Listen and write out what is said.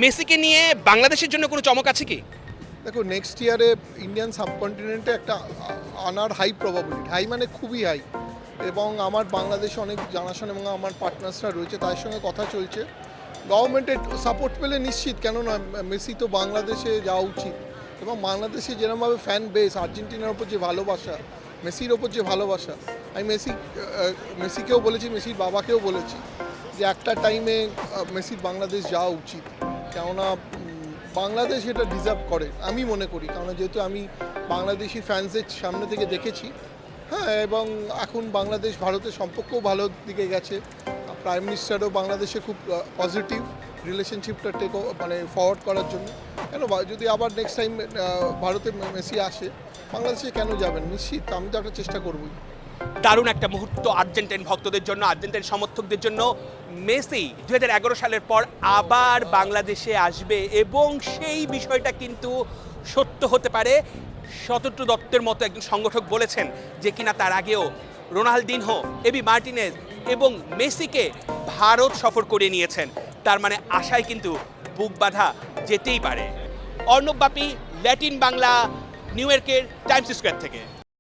মেসিকে নিয়ে বাংলাদেশের জন্য কোনো চমক আছে কি? দেখো নেক্সট ইয়ারে ইন্ডিয়ান সাবকন্টিনেন্টে একটা আনার হাই প্রবাবিলিটি, হাই মানে খুবই হাই। এবং আমার বাংলাদেশে অনেক জানাশোনা এবং আমার পার্টনার্সরা রয়েছে, তাদের সঙ্গে কথা চলছে। গভর্নমেন্টের সাপোর্ট পেলে নিশ্চিত, কেন নয়, মেসি তো বাংলাদেশে যাওয়া উচিত। এবং বাংলাদেশে যেরকমভাবে ফ্যান বেস, আর্জেন্টিনার ওপর যে ভালোবাসা, মেসির ওপর যে ভালোবাসা, আমি মেসিকেও বলেছি, মেসির বাবাকেও বলেছি যে একটা টাইমে মেসির বাংলাদেশ যাওয়া উচিত। কেননা বাংলাদেশ এটা ডিজার্ভ করে আমি মনে করি, কারণ যেহেতু আমি বাংলাদেশি ফ্যান্সদের সামনে থেকে দেখেছি। হ্যাঁ, এবং এখন বাংলাদেশ ভারতের সম্পর্কও ভালো দিকে গেছে। প্রাইম মিনিস্টারও বাংলাদেশে খুব পজিটিভ রিলেশনশিপটা মানে ফরওয়ার্ড করার জন্য। কেন যদি আবার নেক্সট টাইম ভারতে মেসি আসে, বাংলাদেশে কেন যাবেন? নিশ্চিত আমি তো একটা চেষ্টা করবই। দারুণ একটা মুহূর্ত আর্জেন্টাইন ভক্তদের জন্য, আর্জেন্টাইন সমর্থকদের জন্য। মেসি 2011 সালের পর আবার বাংলাদেশে আসবে এবং সেই বিষয়টা কিন্তু সত্য হতে পারে। শতদ্র দত্তের মতো একজন সংগঠক বলেছেন যে কিনা তার আগেও রোনালদিনহো, এবি মার্টিনেজ এবং মেসিকে ভারত সফর করে নিয়েছেন। তার মানে আশায় কিন্তু বুক বাঁধা যেতেই পারে। অর্ণব বাপি, ল্যাটিন বাংলা, নিউ ইয়র্কের টাইমস স্কোয়ার থেকে।